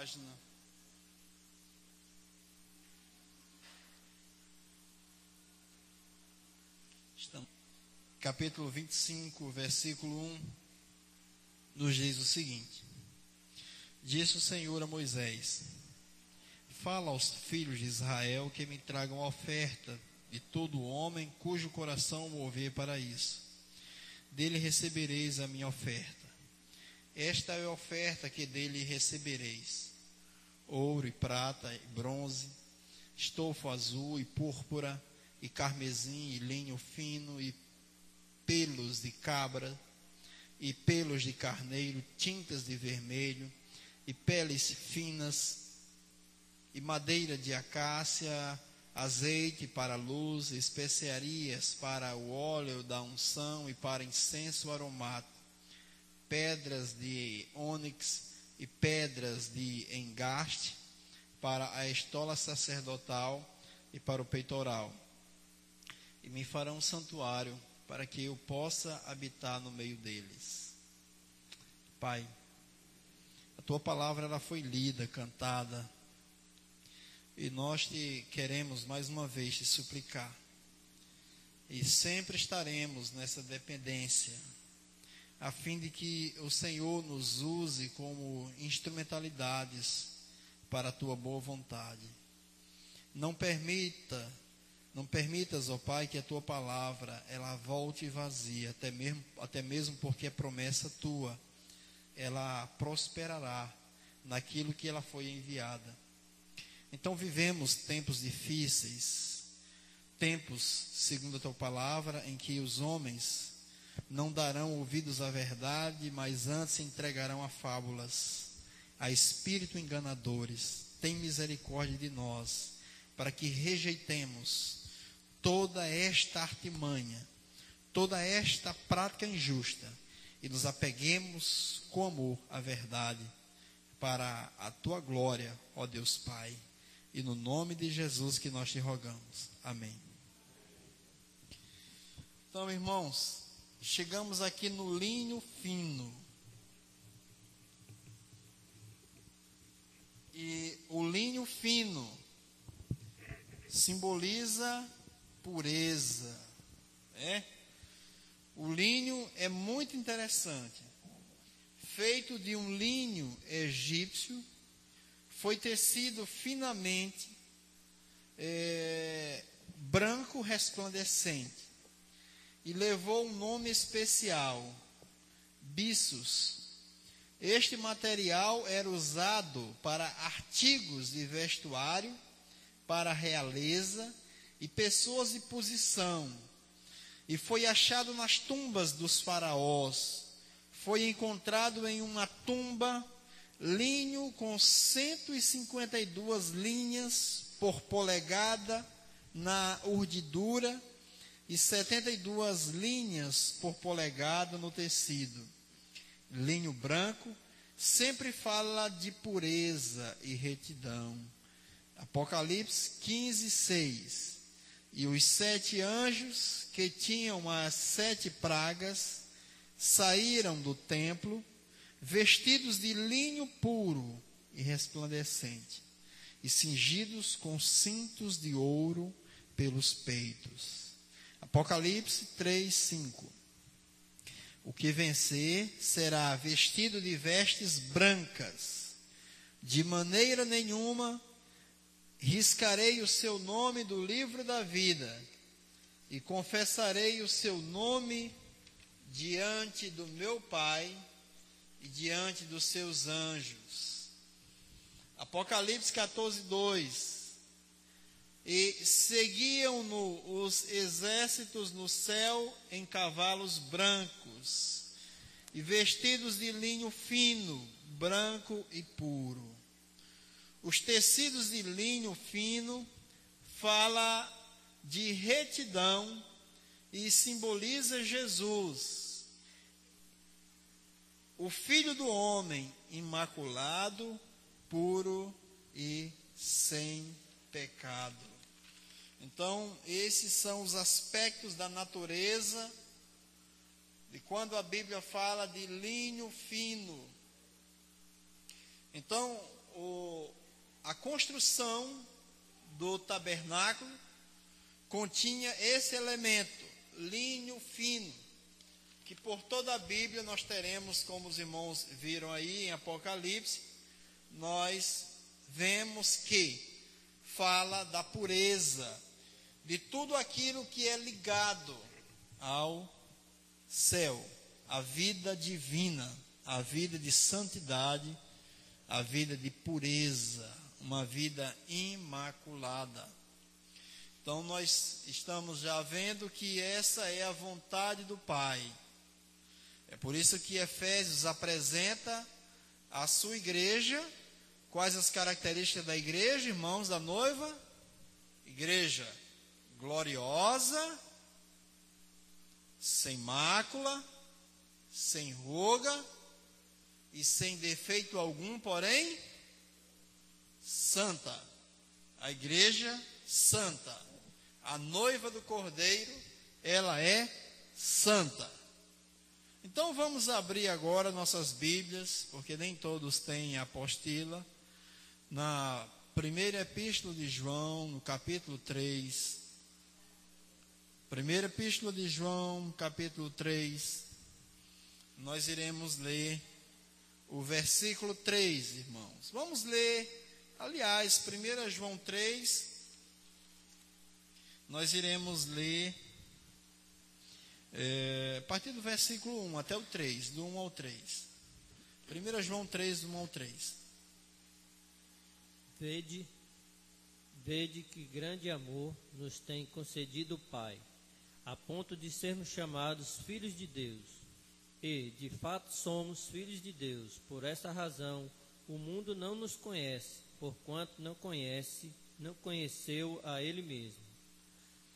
página. Estamos capítulo 25, versículo 1, nos diz o seguinte: Disse o Senhor a Moisés: Fala aos filhos de Israel que me tragam a oferta de todo homem cujo coração mover para isso. Dele recebereis a minha oferta. Esta é a oferta que dele recebereis: ouro e prata e bronze, estofo azul e púrpura, e carmesim e linho fino, e pelos de cabra, e pelos de carneiro, tintas de vermelho, e peles finas, e madeira de acácia, azeite para a luz, especiarias para o óleo da unção e para incenso aromático, pedras de ônix e pedras de engaste para a estola sacerdotal e para o peitoral. E me farão um santuário para que eu possa habitar no meio deles. Pai, a tua palavra ela foi lida, cantada, e nós te queremos mais uma vez te suplicar. E sempre estaremos nessa dependência, a fim de que o Senhor nos use como instrumentalidades para a tua boa vontade. Não permitas, ó Pai, que a tua palavra ela volte vazia, até mesmo porque a promessa tua, ela prosperará naquilo que ela foi enviada. Então vivemos tempos difíceis, tempos, segundo a tua palavra, em que os homens não darão ouvidos à verdade, mas antes se entregarão a fábulas, a espírito enganadores. Tem misericórdia de nós, para que rejeitemos toda esta artimanha, toda esta prática injusta, e nos apeguemos com amor à verdade, para a tua glória, ó Deus Pai. E no nome de Jesus que nós te rogamos. Amém. Então, irmãos, chegamos aqui no linho fino. E o linho fino simboliza pureza, né? O linho é muito interessante. Feito de um linho egípcio, foi tecido finamente, branco resplandecente, e levou um nome especial, byssus. Este material era usado para artigos de vestuário, para a realeza e pessoas de posição, e foi achado nas tumbas dos faraós. Foi encontrado em uma tumba linho com 152 linhas por polegada na urdidura e 72 linhas por polegada no tecido. Linho branco sempre fala de pureza e retidão. Apocalipse 15:6. E os 7 anjos que tinham as 7 pragas saíram do templo, vestidos de linho puro e resplandecente, e cingidos com cintos de ouro pelos peitos. Apocalipse 3:5. O que vencer será vestido de vestes brancas. De maneira nenhuma riscarei o seu nome do livro da vida, e confessarei o seu nome diante do meu Pai e diante dos seus anjos. Apocalipse 14:2. E seguiam-no os exércitos no céu em cavalos brancos, e vestidos de linho fino, branco e puro. Os tecidos de linho fino fala de retidão e simboliza Jesus, o Filho do homem, imaculado, puro e sem pecado. Então, esses são os aspectos da natureza de quando a Bíblia fala de linho fino. Então, a construção do tabernáculo continha esse elemento, linho fino, que por toda a Bíblia nós teremos, como os irmãos viram aí em Apocalipse, nós vemos que fala da pureza, de tudo aquilo que é ligado ao céu, a vida divina, a vida de santidade, a vida de pureza, uma vida imaculada. Então nós estamos já vendo que essa é a vontade do Pai. É por isso que Efésios apresenta a sua igreja. Quais as características da igreja, irmãos da noiva? Igreja gloriosa, sem mácula, sem ruga e sem defeito algum, porém santa. A igreja santa, a noiva do Cordeiro, ela é santa. Então vamos abrir agora nossas Bíblias, porque nem todos têm apostila, na primeira epístola de João, no capítulo 3. Primeira epístola de João, capítulo 3. Nós iremos ler o versículo 3, irmãos. Vamos ler, aliás, 1 João 3, nós iremos ler a partir do versículo 1 até o 3, do 1 ao 3. 1 João 3, do 1 ao 3. Vede que grande amor nos tem concedido o Pai, a ponto de sermos chamados filhos de Deus. E, de fato, somos filhos de Deus. Por essa razão, o mundo não nos conhece, porquanto não conheceu a Ele mesmo.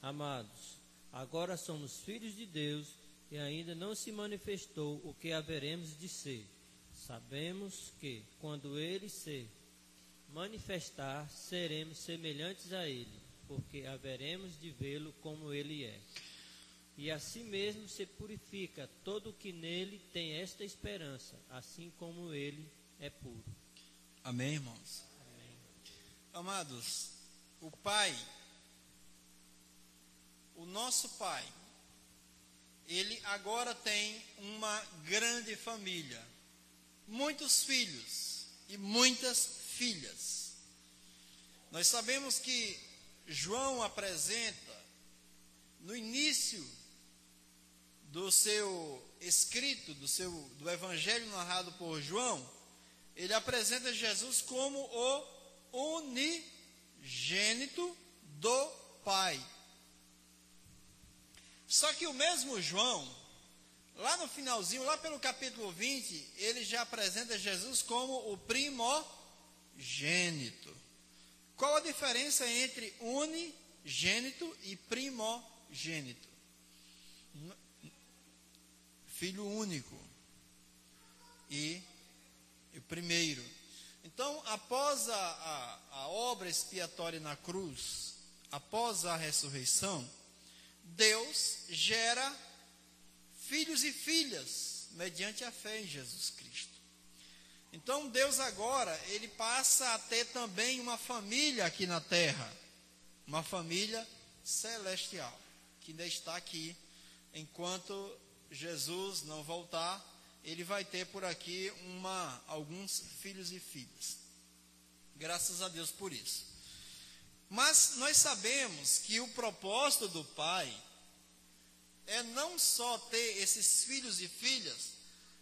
Amados, agora somos filhos de Deus e ainda não se manifestou o que haveremos de ser. Sabemos que, quando Ele se manifestar, seremos semelhantes a Ele, porque haveremos de vê-lo como Ele é. E assim mesmo se purifica todo o que nele tem esta esperança, assim como Ele é puro. Amém, irmãos? Amém. Amados, o Pai, o nosso Pai, Ele agora tem uma grande família, muitos filhos e muitas filhas. Nós sabemos que João apresenta, no início do seu escrito, do evangelho narrado por João, ele apresenta Jesus como o unigênito do Pai. Só que o mesmo João, lá no finalzinho, lá pelo capítulo 20, ele já apresenta Jesus como o primogênito. Qual a diferença entre unigênito e primogênito? Filho único e o primeiro. Então, após a obra expiatória na cruz, após a ressurreição, Deus gera filhos e filhas mediante a fé em Jesus Cristo. Então Deus agora, ele passa a ter também uma família aqui na terra, uma família celestial, que ainda está aqui. Enquanto Jesus não voltar, ele vai ter por aqui alguns filhos e filhas. Graças a Deus por isso. Mas nós sabemos que o propósito do Pai é não só ter esses filhos e filhas,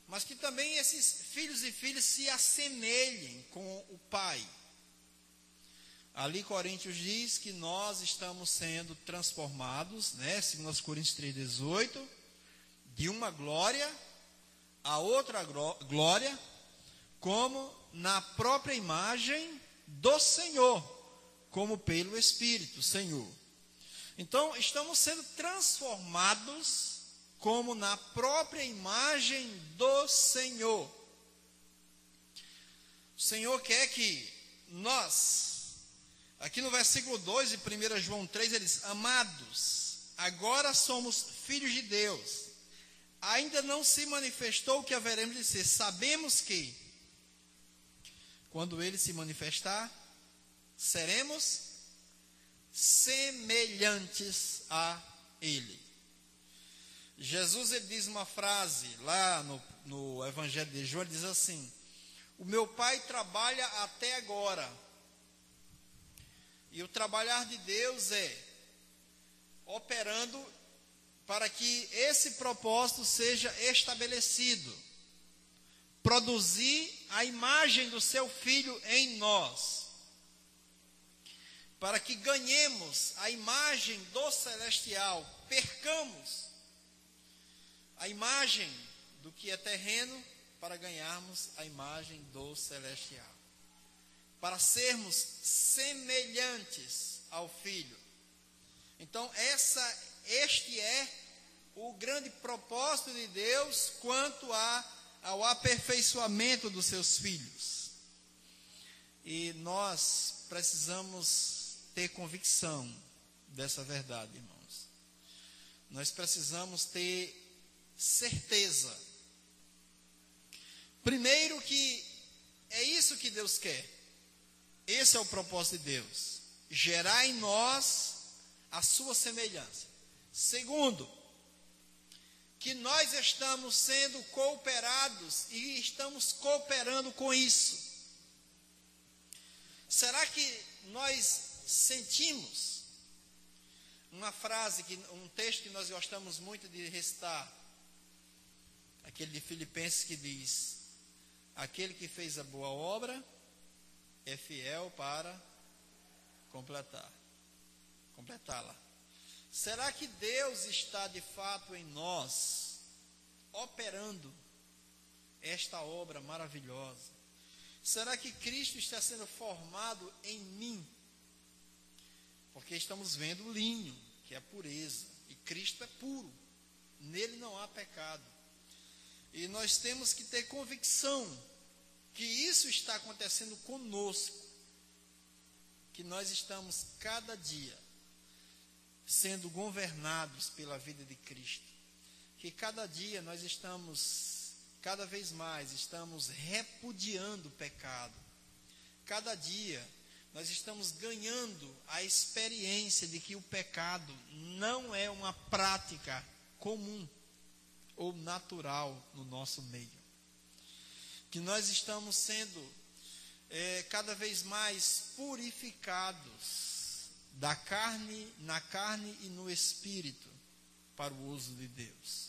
mas que também esses filhos e filhas se assemelhem com o Pai. Ali Coríntios diz que nós estamos sendo transformados, né, segundo Coríntios 3,18, de uma glória a outra glória, como na própria imagem do Senhor, como pelo Espírito, Senhor. Então, estamos sendo transformados como na própria imagem do Senhor. O Senhor quer que nós, aqui no versículo 2 de 1 João 3, ele diz: amados, agora somos filhos de Deus. Ainda não se manifestou o que haveremos de ser. Sabemos que, quando Ele se manifestar, seremos semelhantes a Ele. Jesus, ele diz uma frase lá no Evangelho de João, ele diz assim: o meu Pai trabalha até agora. E o trabalhar de Deus é operando para que esse propósito seja estabelecido. Produzir a imagem do seu Filho em nós. Para que ganhemos a imagem do celestial, percamos a imagem do que é terreno para ganharmos a imagem do celestial. Para sermos semelhantes ao Filho. Então, este é o grande propósito de Deus quanto ao aperfeiçoamento dos seus filhos. E nós precisamos ter convicção dessa verdade, irmãos. Nós precisamos ter certeza. Primeiro, que é isso que Deus quer. Esse é o propósito de Deus. Gerar em nós a sua semelhança. Segundo, que nós estamos sendo cooperados e estamos cooperando com isso. Será que nós sentimos uma frase, um texto que nós gostamos muito de recitar, aquele de Filipenses que diz: aquele que fez a boa obra é fiel para completá-la. Será que Deus está de fato em nós, operando esta obra maravilhosa? Será que Cristo está sendo formado em mim? Porque estamos vendo o linho, que é a pureza, e Cristo é puro, nele não há pecado. E nós temos que ter convicção que isso está acontecendo conosco, que nós estamos cada dia sendo governados pela vida de Cristo, que cada dia nós estamos, cada vez mais, estamos repudiando o pecado, cada dia nós estamos ganhando a experiência de que o pecado não é uma prática comum ou natural no nosso meio, que nós estamos sendo cada vez mais purificados na carne e no espírito, para o uso de Deus.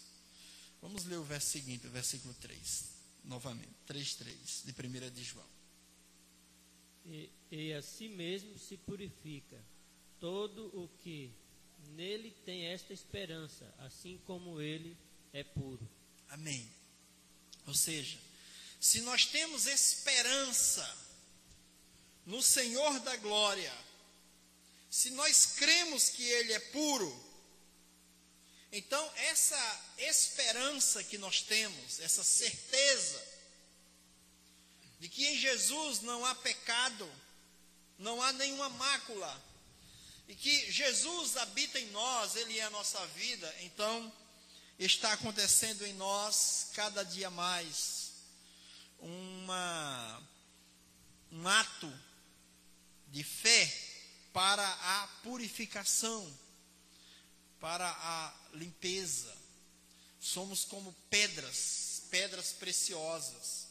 Vamos ler o verso seguinte, o versículo 3, novamente, 3:3, de 1 de João. E a si mesmo se purifica todo o que nele tem esta esperança, assim como ele é puro. Amém. Ou seja, se nós temos esperança no Senhor da glória, se nós cremos que Ele é puro, então essa esperança que nós temos, essa certeza de que em Jesus não há pecado, não há nenhuma mácula, e que Jesus habita em nós, Ele é a nossa vida, então está acontecendo em nós cada dia mais um ato de fé para a purificação, para a limpeza. Somos como pedras preciosas.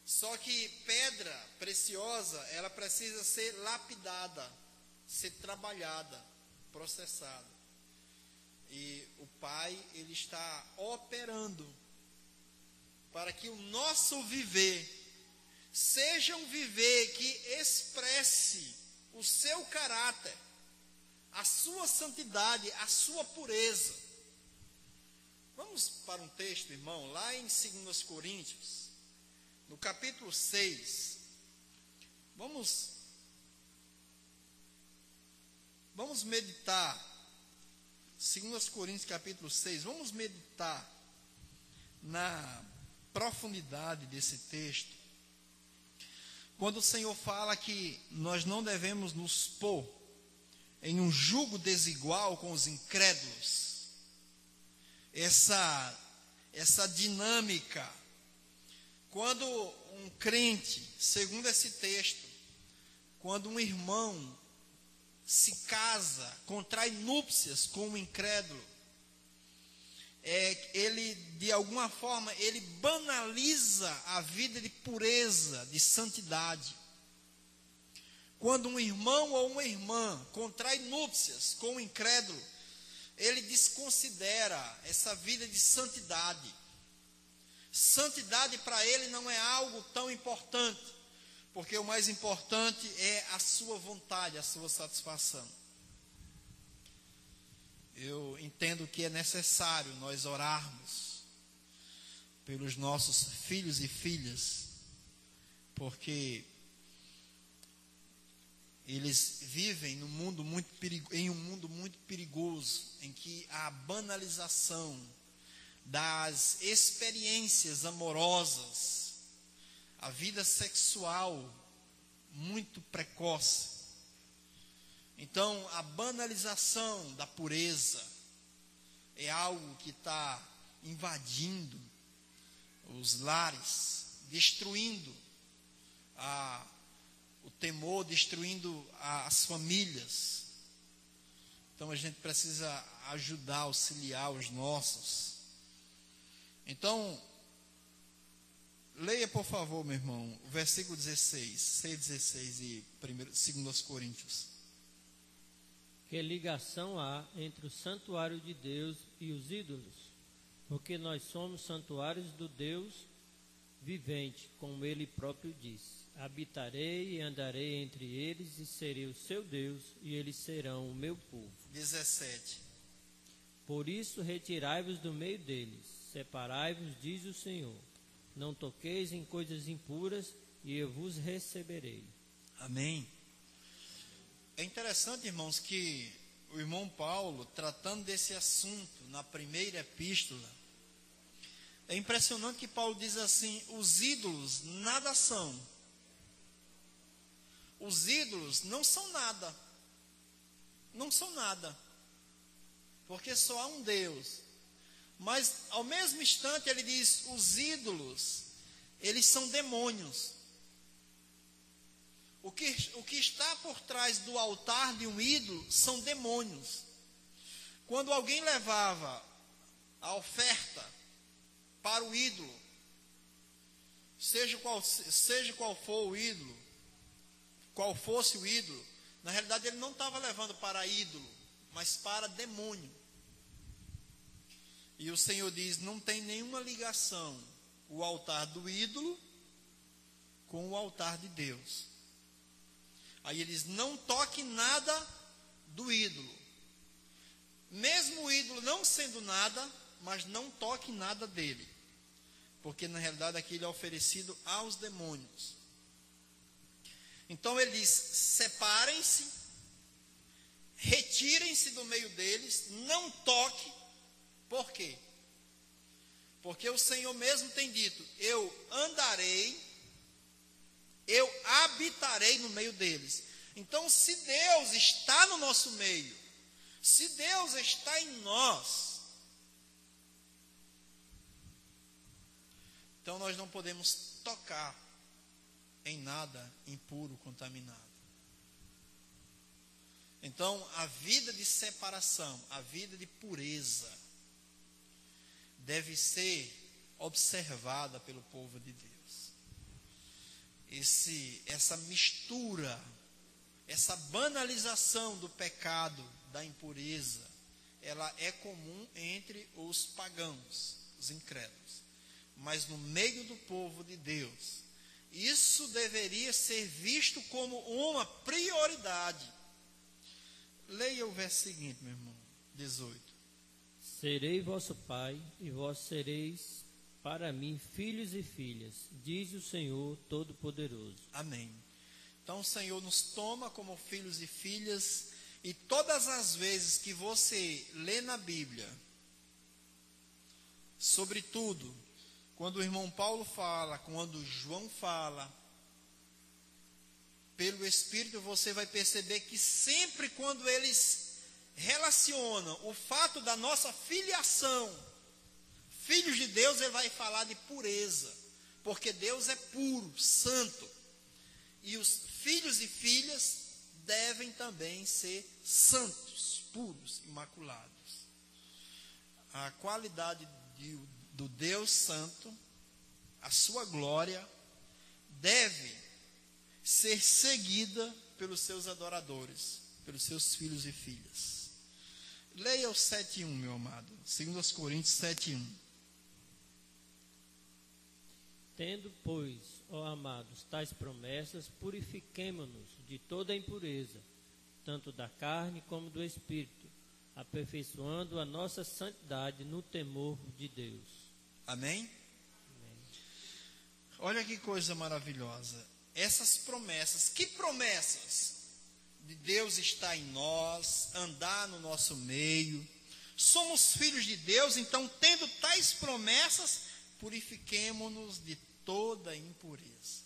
Só que pedra preciosa, ela precisa ser lapidada, ser trabalhada, processada. E o Pai, Ele está operando para que o nosso viver seja um viver que expresse o seu caráter, a sua santidade, a sua pureza. Vamos para um texto, irmão, lá em 2 Coríntios, no capítulo 6. Vamos meditar. 2 Coríntios capítulo 6, vamos meditar na profundidade desse texto. Quando o Senhor fala que nós não devemos nos pôr em um jugo desigual com os incrédulos, essa dinâmica, quando um crente, segundo esse texto, quando um irmão se casa, contrai núpcias com um incrédulo, ele, de alguma forma, ele banaliza a vida de pureza, de santidade. Quando um irmão ou uma irmã contrai núpcias com um incrédulo, ele desconsidera essa vida de santidade. Santidade para ele não é algo tão importante, porque o mais importante é a sua vontade, a sua satisfação. Eu entendo que é necessário nós orarmos pelos nossos filhos e filhas, porque eles vivem em um mundo muito perigoso, em que a banalização das experiências amorosas, a vida sexual muito precoce. Então, a banalização da pureza é algo que está invadindo os lares, destruindo o temor, destruindo as famílias. Então, a gente precisa ajudar, auxiliar os nossos. Então, leia, por favor, meu irmão, o versículo 16, 6:16 e 2 Coríntios. Que ligação há entre o santuário de Deus e os ídolos? Porque nós somos santuários do Deus vivente, como ele próprio disse. Habitarei e andarei entre eles e serei o seu Deus, e eles serão o meu povo. 17. Por isso retirai-vos do meio deles, separai-vos, diz o Senhor. Não toqueis em coisas impuras, e eu vos receberei. Amém. É interessante, irmãos, que o irmão Paulo, tratando desse assunto na primeira epístola, é impressionante que Paulo diz assim: os ídolos nada são. Os ídolos não são nada. Não são nada. Porque só há um Deus. Mas, ao mesmo instante, ele diz: os ídolos, eles são demônios. O que está por trás do altar de um ídolo são demônios. Quando alguém levava a oferta para o ídolo, seja qual for o ídolo, qual fosse o ídolo, na realidade ele não estava levando para ídolo, mas para demônio. E o Senhor diz: não tem nenhuma ligação o altar do ídolo com o altar de Deus. Aí ele diz: não toque nada do ídolo. Mesmo o ídolo não sendo nada, mas não toque nada dele. Porque na realidade aquilo é oferecido aos demônios. Então ele diz: separem-se, retirem-se do meio deles, não toque. Por quê? Porque o Senhor mesmo tem dito: eu andarei, eu habitarei no meio deles. Então, se Deus está no nosso meio, se Deus está em nós, então nós não podemos tocar em nada impuro, contaminado. Então, a vida de separação, a vida de pureza, deve ser observada pelo povo de Deus. Essa mistura, essa banalização do pecado, da impureza, ela é comum entre os pagãos, os incrédulos. Mas no meio do povo de Deus, isso deveria ser visto como uma prioridade. Leia o verso seguinte, meu irmão, 18. Serei vosso pai, e vós sereis para mim filhos e filhas, diz o Senhor Todo-Poderoso. Amém. Então o Senhor nos toma como filhos e filhas, e todas as vezes que você lê na Bíblia, sobretudo, quando o irmão Paulo fala, quando João fala, pelo Espírito, você vai perceber que sempre quando eles relacionam o fato da nossa filiação, filhos de Deus, ele vai falar de pureza, porque Deus é puro, santo. E os filhos e filhas devem também ser santos, puros, imaculados. A qualidade do Deus Santo, a sua glória, deve ser seguida pelos seus adoradores, pelos seus filhos e filhas. Leia o 7:1, meu amado. 2 Coríntios 7:1. Tendo, pois, ó amados, tais promessas, purifiquemo-nos de toda impureza, tanto da carne como do espírito, aperfeiçoando a nossa santidade no temor de Deus. Amém? Amém. Olha que coisa maravilhosa. Essas promessas, que promessas? De Deus estar em nós, andar no nosso meio. Somos filhos de Deus, então, tendo tais promessas, purifiquemo-nos de toda impureza.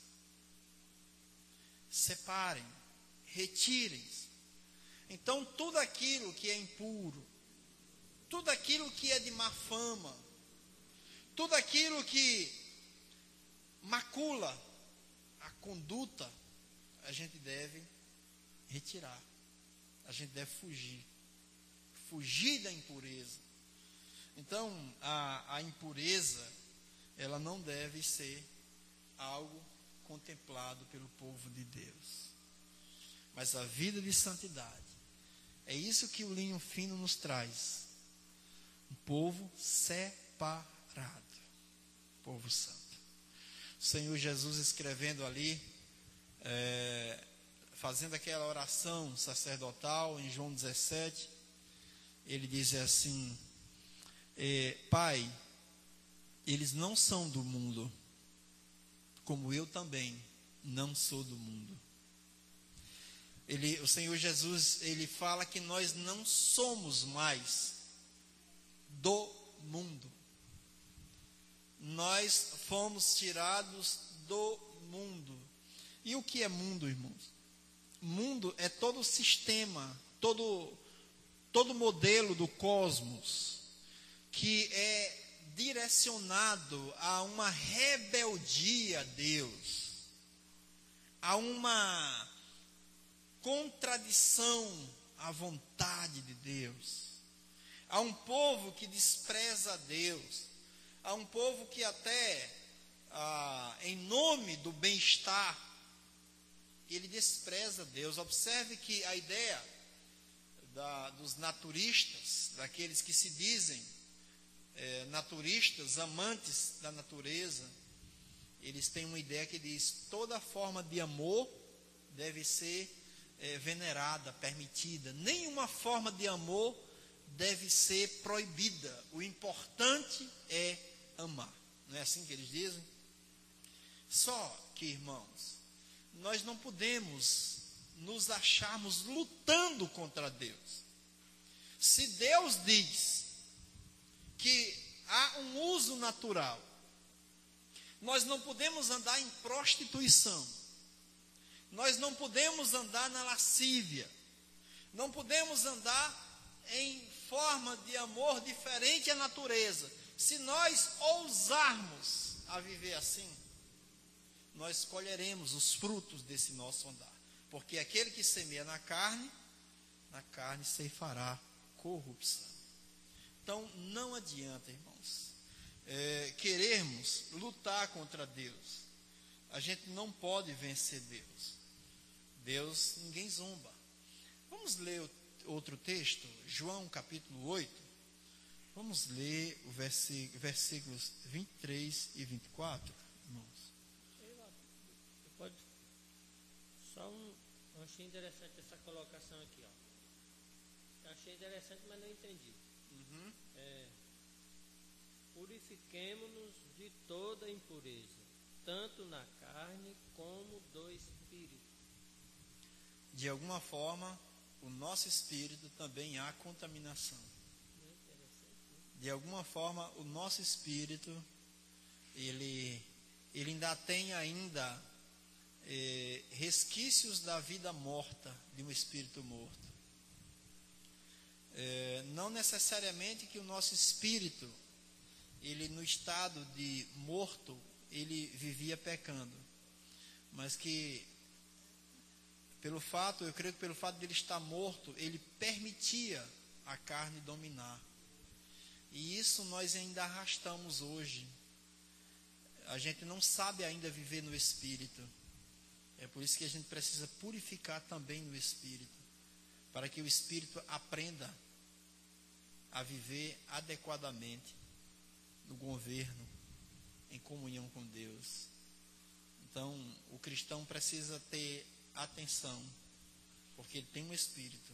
Separem, retirem-se. Então, tudo aquilo que é impuro, tudo aquilo que é de má fama, tudo aquilo que macula a conduta, a gente deve retirar. A gente deve fugir da impureza. Então, a impureza, ela não deve ser algo contemplado pelo povo de Deus. Mas a vida de santidade, é isso que o linho fino nos traz. Um povo separado, povo santo. O Senhor Jesus escrevendo ali, fazendo aquela oração sacerdotal em João 17, ele diz assim: Pai, eles não são do mundo, como eu também não sou do mundo. O Senhor Jesus, ele fala que nós não somos mais do mundo. Nós fomos tirados do mundo. E o que é mundo, irmãos? Mundo é todo o sistema, todo modelo do cosmos, que é direcionado a uma rebeldia a Deus, a uma contradição à vontade de Deus, a um povo que despreza a Deus, a um povo que até, em nome do bem-estar, ele despreza Deus. Observe que a ideia dos naturistas, daqueles que se dizem naturistas, amantes da natureza, eles têm uma ideia que diz: toda forma de amor deve ser venerada, permitida. Nenhuma forma de amor deve ser proibida. O importante é amar. Não é assim que eles dizem? Só que, irmãos, nós não podemos nos acharmos lutando contra Deus. Se Deus diz que há um uso natural, nós não podemos andar em prostituição, nós não podemos andar na lascívia, não podemos andar em forma de amor diferente à natureza. Se nós ousarmos a viver assim, nós colheremos os frutos desse nosso andar. Porque aquele que semeia na carne ceifará corrupção. Então, não adianta, irmãos, querermos lutar contra Deus. A gente não pode vencer Deus. Deus, ninguém zomba. Vamos ler outro texto, João capítulo 8. Vamos ler o versículos 23 e 24, irmãos. Eu achei interessante essa colocação aqui, ó. Eu achei interessante, mas não entendi. Purifiquemo-nos de toda impureza, tanto na carne como do espírito. De alguma forma, o nosso espírito também há contaminação. De alguma forma, o nosso espírito, ele ainda tem resquícios da vida morta, de um espírito morto. Não necessariamente que o nosso espírito, ele no estado de morto, ele vivia pecando, mas que Eu creio que pelo fato de ele estar morto, ele permitia a carne dominar. E isso nós ainda arrastamos hoje. A gente não sabe ainda viver no Espírito. É por isso que a gente precisa purificar também no Espírito, para que o Espírito aprenda a viver adequadamente no governo, em comunhão com Deus. Então, o cristão precisa ter atenção, porque ele tem um Espírito,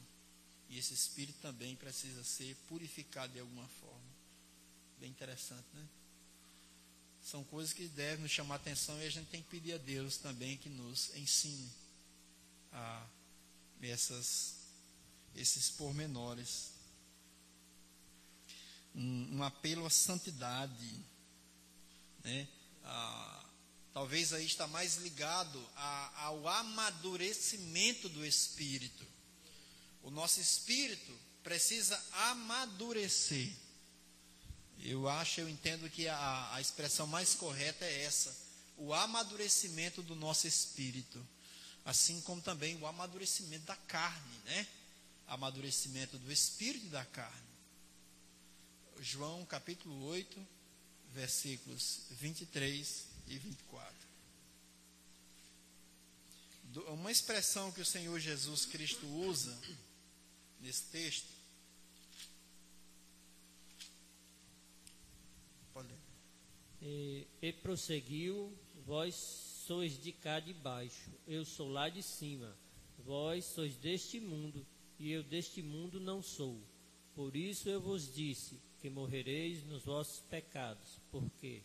e esse Espírito também precisa ser purificado de alguma forma. Bem interessante, né? São coisas que devem nos chamar atenção, e a gente tem que pedir a Deus também que nos ensine a esses pormenores. Um apelo à santidade, né? Talvez aí está mais ligado ao amadurecimento do Espírito. O nosso Espírito precisa amadurecer. Eu entendo que a expressão mais correta é essa: o amadurecimento do nosso Espírito. Assim como também o amadurecimento da carne, né? Amadurecimento do Espírito e da carne. João capítulo 8, versículos 23 e 24. Uma expressão que o Senhor Jesus Cristo usa nesse texto. Pode ler. E prosseguiu: vós sois de cá de baixo, eu sou lá de cima. Vós sois deste mundo, e eu deste mundo não sou. Por isso eu vos disse que morrereis nos vossos pecados, porque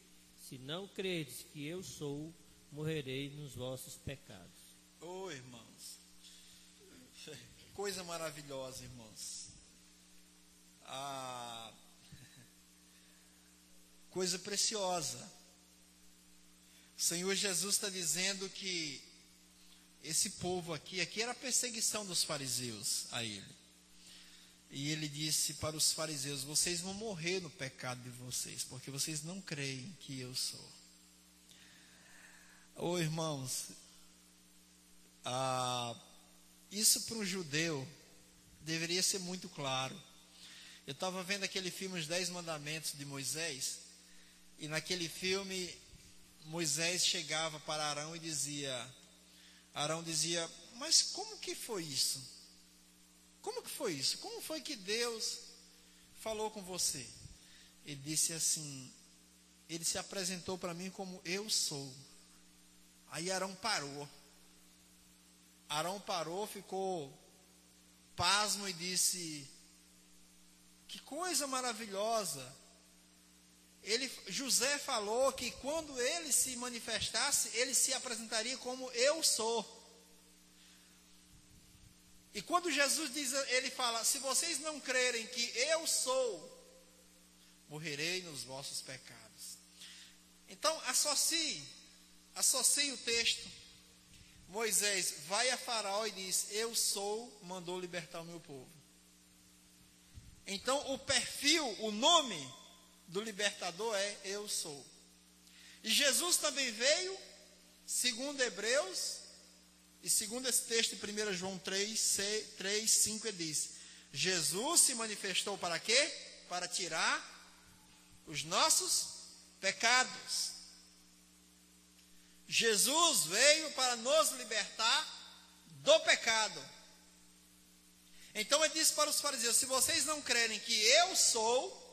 se não credes que eu sou, morrereis nos vossos pecados. Oh, irmãos, coisa maravilhosa, irmãos. Coisa preciosa. O Senhor Jesus está dizendo que esse povo aqui era a perseguição dos fariseus a ele. E ele disse para os fariseus: vocês vão morrer no pecado de vocês, porque vocês não creem que eu sou. Oh, irmãos, isso para um judeu deveria ser muito claro. Eu estava vendo aquele filme Os 10 Mandamentos de Moisés, e naquele filme Moisés chegava para Arão e Arão dizia: mas como que foi isso? Como que foi isso? Como foi que Deus falou com você? Ele disse assim: ele se apresentou para mim como eu sou. Aí Arão parou, ficou pasmo e disse: que coisa maravilhosa. José falou que quando ele se manifestasse, ele se apresentaria como eu sou. E quando Jesus diz, ele fala: se vocês não crerem que eu sou, morrerei nos vossos pecados. Então associe o texto. Moisés vai a Faraó e diz: eu sou, mandou libertar o meu povo. Então o perfil, o nome do libertador é eu sou. E Jesus também veio, segundo Hebreus, e segundo esse texto em 1 João 3, 5, ele diz: Jesus se manifestou para quê? Para tirar os nossos pecados. Jesus veio para nos libertar do pecado. Então ele disse para os fariseus: se vocês não crerem que eu sou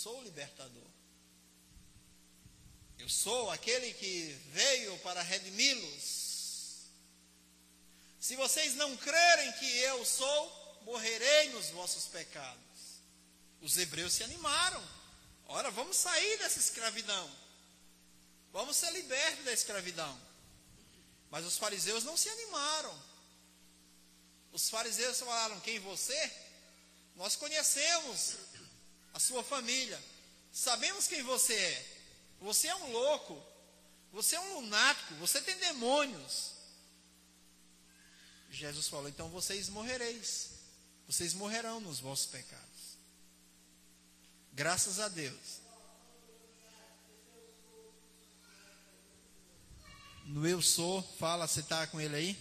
o libertador. Eu sou aquele que veio para redimi-los. Se vocês não crerem que eu sou, morrerei nos vossos pecados. Os hebreus se animaram. Ora, vamos sair dessa escravidão. Vamos ser libertos da escravidão. Mas os fariseus não se animaram. Os fariseus falaram: quem você? Nós conhecemos a sua família. Sabemos quem você é. Você é um louco, você é um lunático, você tem demônios. Jesus falou: então vocês morrerão nos vossos pecados. Graças a Deus. No eu sou, fala, você está com ele aí?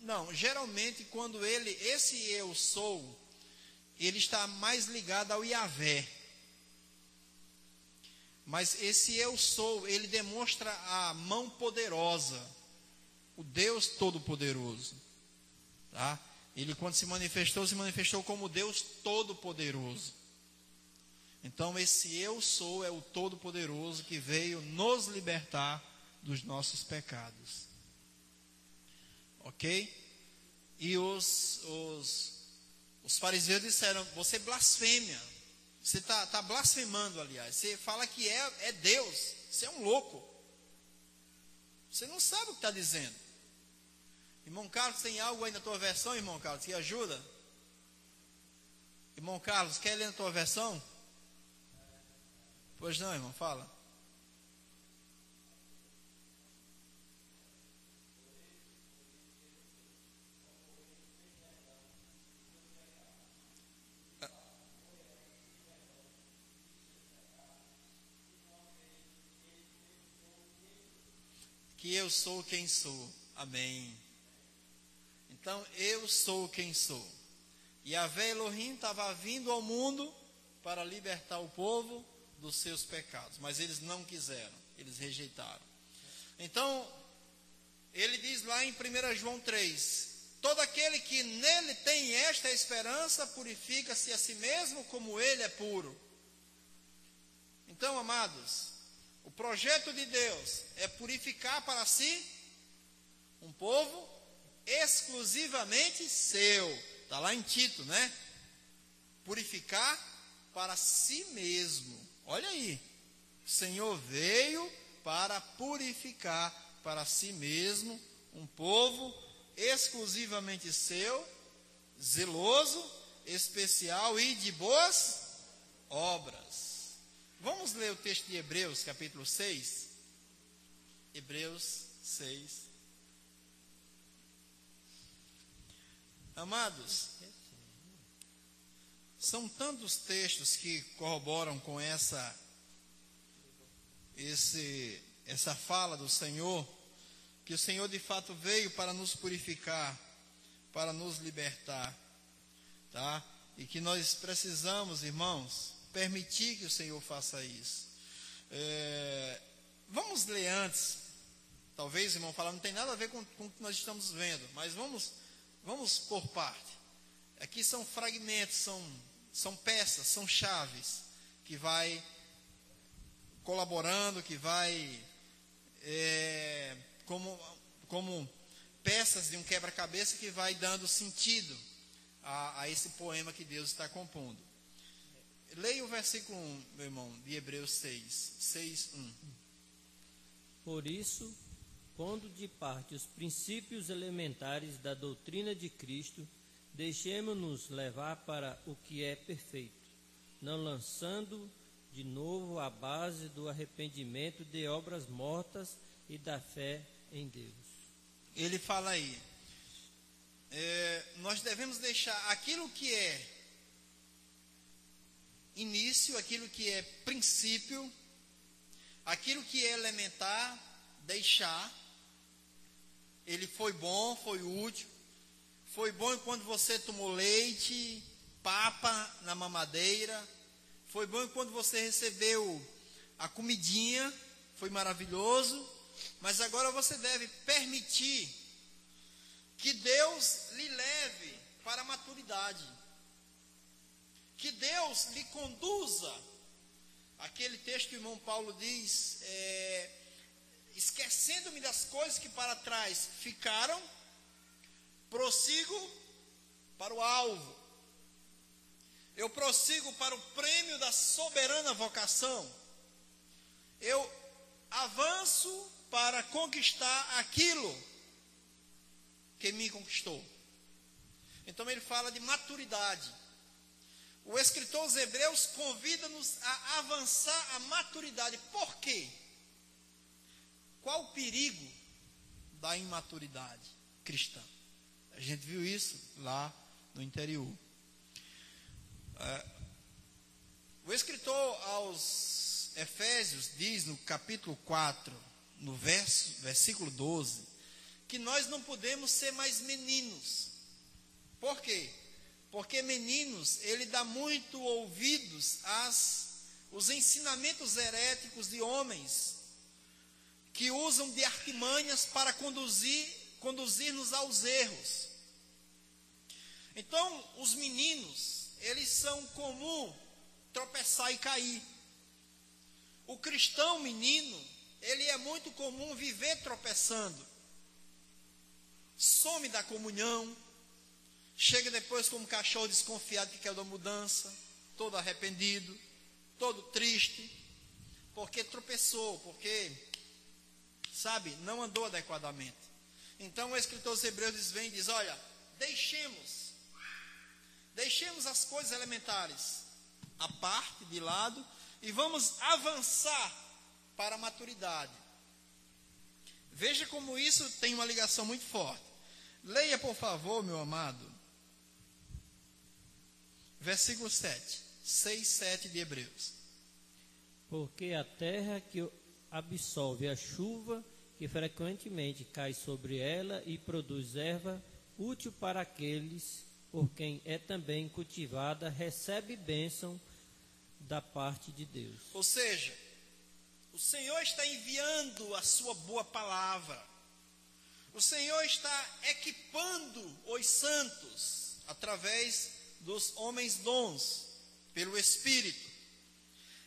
Não, geralmente quando esse eu sou, ele está mais ligado ao Yahvé. Mas esse eu sou, ele demonstra a mão poderosa, o Deus Todo-Poderoso. Tá? Ele, quando se manifestou como Deus Todo-Poderoso. Então, esse eu sou é o Todo-Poderoso que veio nos libertar dos nossos pecados. Ok? E os fariseus disseram: você blasfêmia. Você está blasfemando, aliás. Você fala que é Deus. Você é um louco. Você não sabe o que está dizendo. Irmão Carlos, tem algo aí na tua versão, irmão Carlos, que ajuda? Irmão Carlos, quer ler na tua versão? Pois não, irmão, fala. Que eu sou quem sou. Amém. Então, eu sou quem sou. Yahvé Elohim estava vindo ao mundo para libertar o povo dos seus pecados. Mas eles não quiseram, eles rejeitaram. Então, ele diz lá em 1 João 3: todo aquele que nele tem esta esperança, purifica-se a si mesmo como ele é puro. Então, amados, o projeto de Deus é purificar para si um povo exclusivamente seu. Está lá em Tito, né? Purificar para si mesmo. Olha aí. O Senhor veio para purificar para si mesmo um povo exclusivamente seu, zeloso, especial e de boas obras. Vamos ler o texto de Hebreus, capítulo 6. Hebreus 6. Amados, são tantos textos que corroboram com essa fala do Senhor, que o Senhor de fato veio para nos purificar, para nos libertar, tá? E que nós precisamos, irmãos, permitir que o Senhor faça isso. Vamos ler antes. Talvez, irmão, falar, não tem nada a ver com o que nós estamos vendo, mas vamos por parte. Aqui são fragmentos, são peças, são chaves que vai colaborando, que vai como peças de um quebra-cabeça que vai dando sentido a esse poema que Deus está compondo. Leia o versículo 1, meu irmão, de Hebreus 6, 1. Por isso, pondo de parte os princípios elementares da doutrina de Cristo, deixemo-nos levar para o que é perfeito, não lançando de novo a base do arrependimento de obras mortas e da fé em Deus. Ele fala aí, nós devemos deixar aquilo que é início, aquilo que é princípio, aquilo que é elementar, deixar. Ele foi bom, foi útil. Foi bom enquanto você tomou leite, papa na mamadeira. Foi bom enquanto você recebeu a comidinha, foi maravilhoso. Mas agora você deve permitir que Deus lhe leve para a maturidade. Que Deus lhe conduza. Aquele texto que o irmão Paulo diz, esquecendo-me das coisas que para trás ficaram, prossigo para o alvo. Eu prossigo para o prêmio da soberana vocação. Eu avanço para conquistar aquilo que me conquistou. Então ele fala de maturidade. O escritor aos Hebreus convida-nos a avançar a maturidade. Por quê? Qual o perigo da imaturidade cristã? A gente viu isso lá no interior. O escritor aos Efésios diz no capítulo 4, no versículo 12, que nós não podemos ser mais meninos. Por quê? Porque meninos, ele dá muito ouvidos os ensinamentos heréticos de homens que usam de artimanhas para conduzir-nos aos erros. Então, os meninos, eles são comum tropeçar e cair. O cristão menino, ele é muito comum viver tropeçando. Some da comunhão, chega depois como um cachorro desconfiado que quer uma mudança, todo arrependido, todo triste, porque tropeçou, porque, sabe, não andou adequadamente. Então o escritor aos Hebreus vem e diz, olha, deixemos as coisas elementares à parte, de lado, e vamos avançar para a maturidade. Veja como isso tem uma ligação muito forte. Leia, por favor, meu amado, versículo 7, 6, 7 de Hebreus. Porque a terra que absorve a chuva que frequentemente cai sobre ela e produz erva útil para aqueles por quem é também cultivada, recebe bênção da parte de Deus. Ou seja, o Senhor está enviando a sua boa palavra. O Senhor está equipando os santos através dos homens dons, pelo Espírito.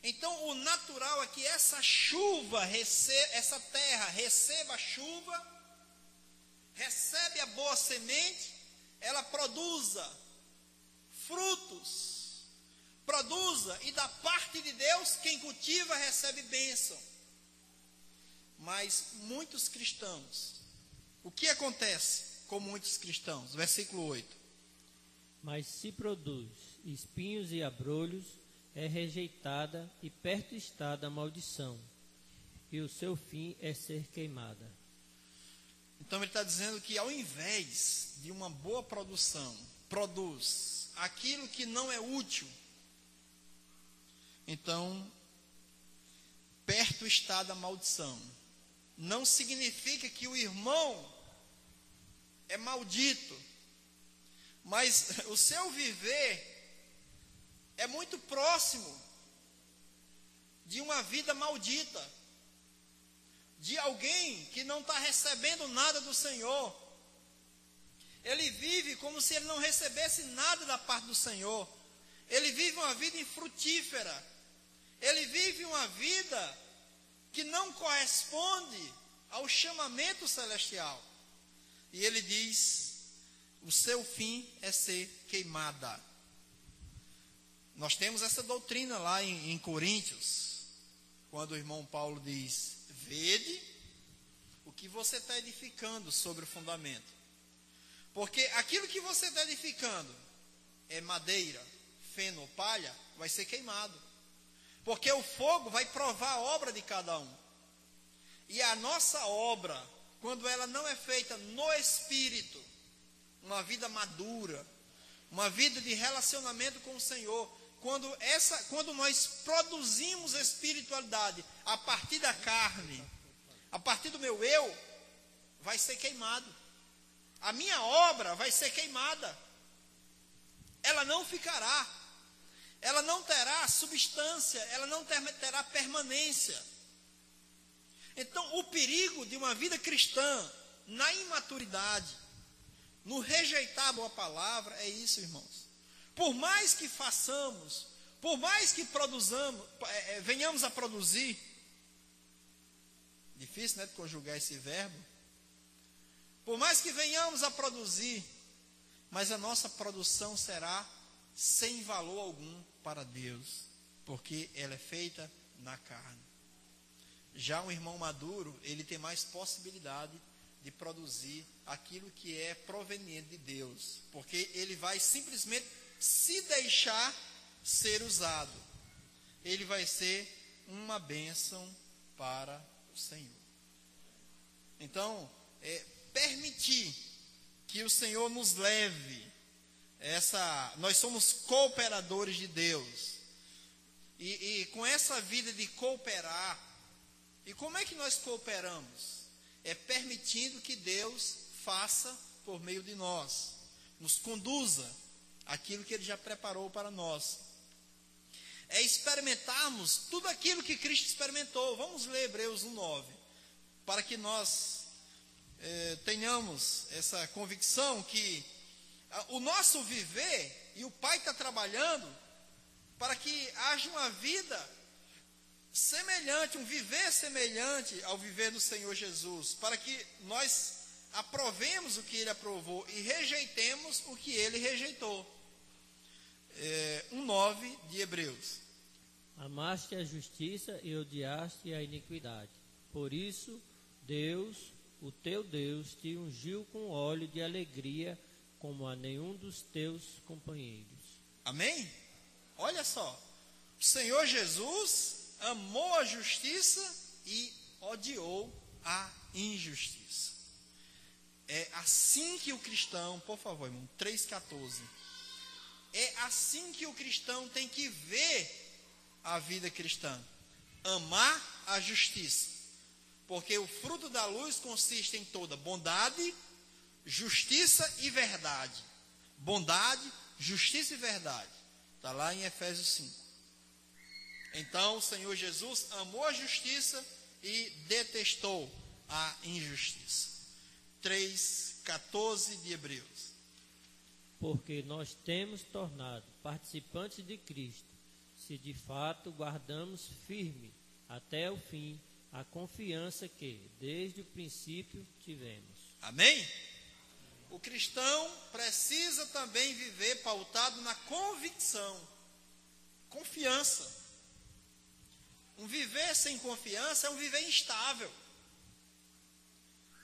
Então, o natural é que essa chuva, essa terra receba a chuva, recebe a boa semente, ela produza frutos, e da parte de Deus, quem cultiva recebe bênção. Mas muitos cristãos, o que acontece com muitos cristãos? Versículo 8. Mas se produz espinhos e abrolhos, é rejeitada e perto está da maldição, e o seu fim é ser queimada. Então ele está dizendo que ao invés de uma boa produção, produz aquilo que não é útil, então perto está da maldição. Não significa que o irmão é maldito, mas o seu viver é muito próximo de uma vida maldita, de alguém que não está recebendo nada do Senhor. Ele vive como se ele não recebesse nada da parte do Senhor. Ele vive uma vida infrutífera. Ele vive uma vida que não corresponde ao chamamento celestial. E ele diz, o seu fim é ser queimada. Nós temos essa doutrina lá em Coríntios, quando o irmão Paulo diz, vede o que você está edificando sobre o fundamento. Porque aquilo que você está edificando é madeira, feno ou palha, vai ser queimado. Porque o fogo vai provar a obra de cada um. E a nossa obra, quando ela não é feita no Espírito, uma vida madura, uma vida de relacionamento com o Senhor, quando nós produzimos espiritualidade a partir da carne, a partir do meu eu, vai ser queimado. A minha obra vai ser queimada. Ela não ficará. Ela não terá substância, ela não terá permanência. Então, o perigo de uma vida cristã na imaturidade, no rejeitar a boa palavra, é isso, irmãos. Por mais que façamos, por mais que produzamos, venhamos a produzir, difícil, né, de conjugar esse verbo. Por mais que venhamos a produzir, mas a nossa produção será sem valor algum para Deus, porque ela é feita na carne. Já um irmão maduro, ele tem mais possibilidade de produzir aquilo que é proveniente de Deus, porque ele vai simplesmente se deixar ser usado. Ele vai ser uma bênção para o Senhor. Então, permitir que o Senhor nos leve nós somos cooperadores de Deus. E com essa vida de cooperar, e como é que nós cooperamos? É permitindo que Deus faça por meio de nós, nos conduza aquilo que Ele já preparou para nós. É experimentarmos tudo aquilo que Cristo experimentou. Vamos ler Hebreus 1:9, para que nós tenhamos essa convicção que o nosso viver, e o Pai está trabalhando para que haja uma vida semelhante, um viver semelhante ao viver do Senhor Jesus, para que nós aprovemos o que Ele aprovou e rejeitemos o que Ele rejeitou. 1:9 de Hebreus. Amaste a justiça e odiaste a iniquidade. Por isso, Deus, o teu Deus, te ungiu com óleo de alegria, como a nenhum dos teus companheiros. Amém? Olha só, o Senhor Jesus amou a justiça e odiou a injustiça. É assim que o cristão, por favor, irmão, 3,14. É assim que o cristão tem que ver a vida cristã. Amar a justiça. Porque o fruto da luz consiste em toda bondade, justiça e verdade. Bondade, justiça e verdade. Está lá em Efésios 5. Então o Senhor Jesus amou a justiça e detestou a injustiça. 3,14 de Hebreus. Porque nós temos tornado participantes de Cristo, se de fato guardamos firme até o fim a confiança que desde o princípio tivemos. Amém? O cristão precisa também viver pautado na convicção, confiança. Um viver sem confiança é um viver instável.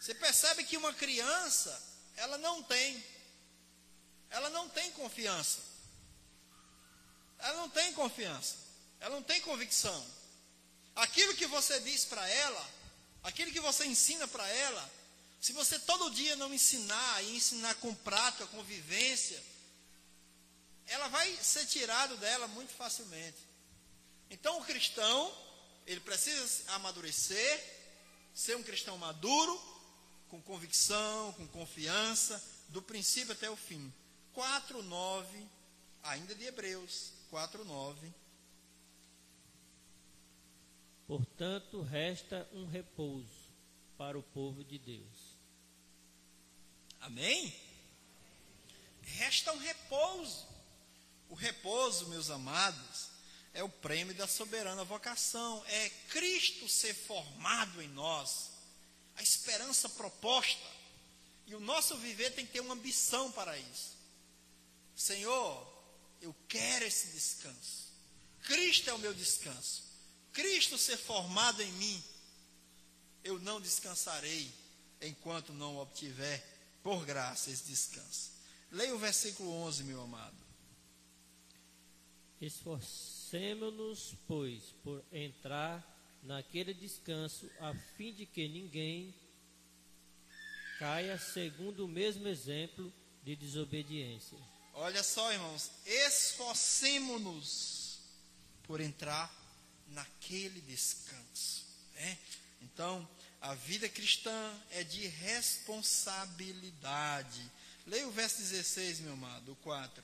Você percebe que uma criança, ela não tem confiança. Ela não tem confiança. Ela não tem convicção. Aquilo que você diz para ela, aquilo que você ensina para ela, se você todo dia não ensinar, e ensinar com prática, com vivência, ela vai ser tirado dela muito facilmente. Então o cristão, ele precisa amadurecer, ser um cristão maduro, com convicção, com confiança, do princípio até o fim. 4:9, ainda de Hebreus, 4:9. Portanto, resta um repouso para o povo de Deus. Amém? Resta um repouso. O repouso, meus amados, é o prêmio da soberana vocação. É Cristo ser formado em nós. A esperança proposta. E o nosso viver tem que ter uma ambição para isso. Senhor, eu quero esse descanso. Cristo é o meu descanso. Cristo ser formado em mim, eu não descansarei enquanto não obtiver por graça esse descanso. Leia o versículo 11, meu amado. Esforcemo-nos, pois, por entrar naquele descanso, a fim de que ninguém caia segundo o mesmo exemplo de desobediência. Olha só, irmãos, esforcemo-nos por entrar naquele descanso, né? Então, a vida cristã é de responsabilidade. Leia o verso 16, meu amado, o 4.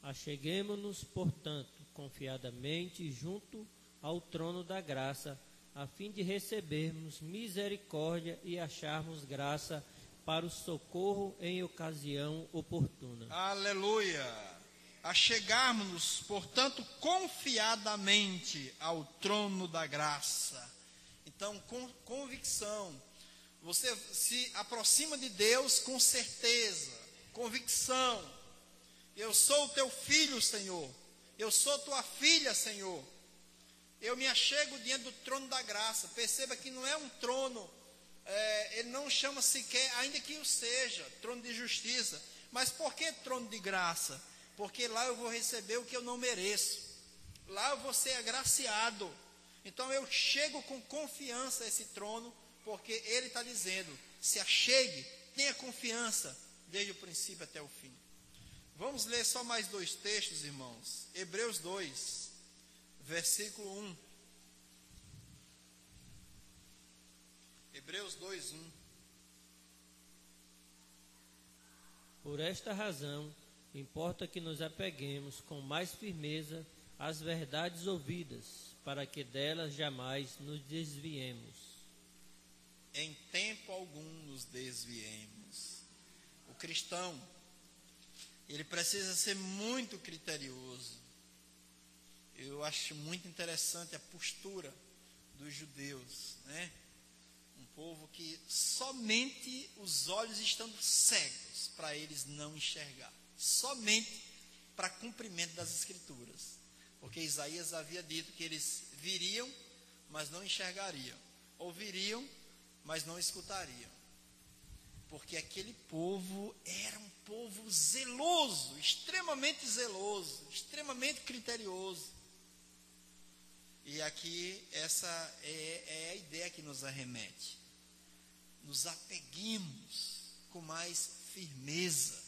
Acheguemo-nos, portanto, confiadamente junto ao trono da graça, a fim de recebermos misericórdia e acharmos graça para o socorro em ocasião oportuna. Aleluia! Achegarmos-nos, portanto, confiadamente ao trono da graça. Então, com convicção. Você se aproxima de Deus com certeza, convicção. Eu sou o teu filho, Senhor. Eu sou tua filha, Senhor. Eu me achego diante do trono da graça. Perceba que não é um trono, ele não chama sequer, ainda que o seja, trono de justiça. Mas por que trono de graça? Porque lá eu vou receber o que eu não mereço. Lá eu vou ser agraciado. Então eu chego com confiança a esse trono, porque ele está dizendo, se achegue, tenha confiança, desde o princípio até o fim. Vamos ler só mais 2 textos, irmãos. Hebreus 2, versículo 1. Hebreus 2, 1. Por esta razão, importa que nos apeguemos com mais firmeza às verdades ouvidas, para que delas jamais nos desviemos. Em tempo algum nos desviemos. O cristão, ele precisa ser muito criterioso. Eu acho muito interessante a postura dos judeus, né? Um povo que somente os olhos estando cegos para eles não enxergar. Somente para cumprimento das Escrituras. Porque Isaías havia dito que eles viriam, mas não enxergariam. Ouviriam, mas não escutariam. Porque aquele povo era um povo zeloso, extremamente criterioso. E aqui essa é a ideia que nos arremete. Nos apeguemos com mais firmeza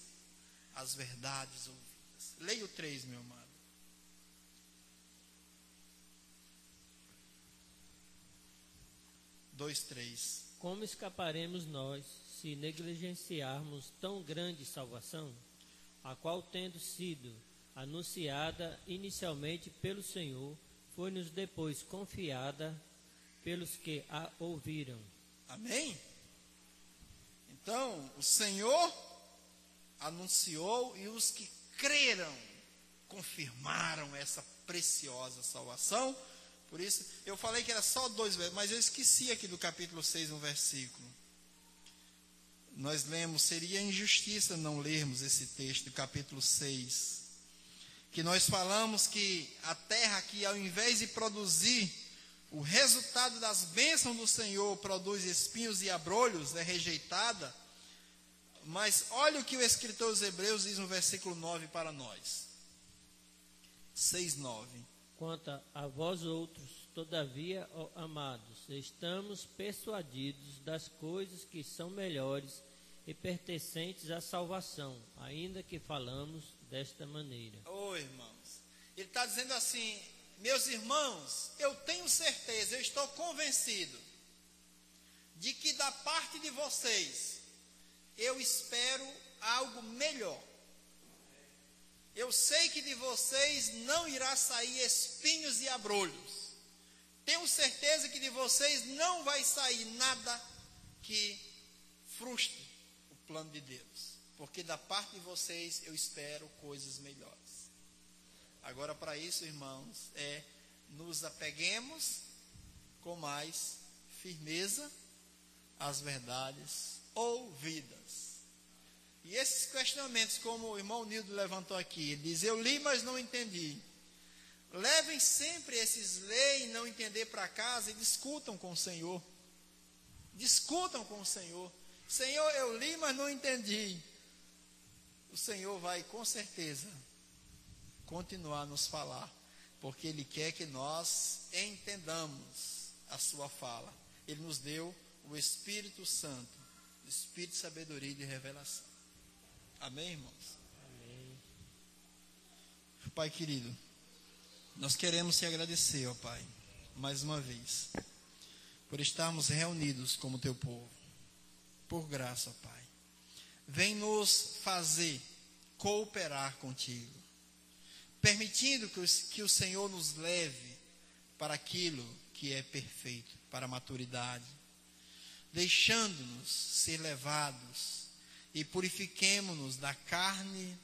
às verdades ouvidas. Leia o 3, meu amado. 2:3. Como escaparemos nós se negligenciarmos tão grande salvação, a qual, tendo sido anunciada inicialmente pelo Senhor, foi-nos depois confiada pelos que a ouviram? Amém? Então, o Senhor anunciou e os que creram confirmaram essa preciosa salvação. Por isso, eu falei que era só 2 versos, mas eu esqueci aqui do capítulo 6, um versículo. Nós lemos, seria injustiça não lermos esse texto do capítulo 6, que nós falamos que a terra aqui, ao invés de produzir o resultado das bênçãos do Senhor, produz espinhos e abrolhos, é rejeitada. Mas olha o que o escritor dos Hebreus diz no versículo 9 para nós. 6:9. Quanto a vós outros, todavia, ó amados, estamos persuadidos das coisas que são melhores e pertencentes à salvação, ainda que falamos desta maneira. Irmãos, ele está dizendo assim: meus irmãos, eu tenho certeza, eu estou convencido de que da parte de vocês eu espero algo melhor. Eu sei que de vocês não irá sair espinhos e abrolhos. Tenho certeza que de vocês não vai sair nada que frustre o plano de Deus. Porque da parte de vocês eu espero coisas melhores. Agora, para isso, irmãos, nos apeguemos com mais firmeza às verdades ouvidas. E esses questionamentos, como o irmão Nildo levantou aqui, ele diz: eu li, mas não entendi. Levem sempre esses ler e não entender para casa e discutam com o Senhor. Discutam com o Senhor. Senhor, eu li, mas não entendi. O Senhor vai, com certeza, continuar a nos falar, porque Ele quer que nós entendamos a sua fala. Ele nos deu o Espírito Santo, o Espírito de sabedoria e de revelação. Amém, irmãos? Amém. Pai querido, nós queremos te agradecer, ó Pai, mais uma vez, por estarmos reunidos como teu povo, por graça, ó Pai. Vem nos fazer cooperar contigo, permitindo que o Senhor nos leve para aquilo que é perfeito, para a maturidade, deixando-nos ser levados e purifiquemo-nos na carne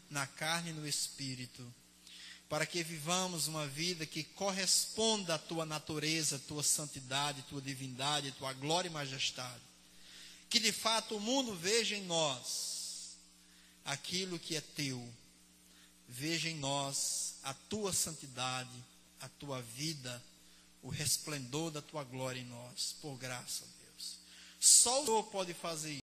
e no espírito, para que vivamos uma vida que corresponda à tua natureza, à tua santidade, à tua divindade, à tua glória e majestade. Que de fato o mundo veja em nós aquilo que é teu, veja em nós a tua santidade, a tua vida, o resplendor da tua glória em nós, por graça, Deus. Só o Senhor pode fazer isso.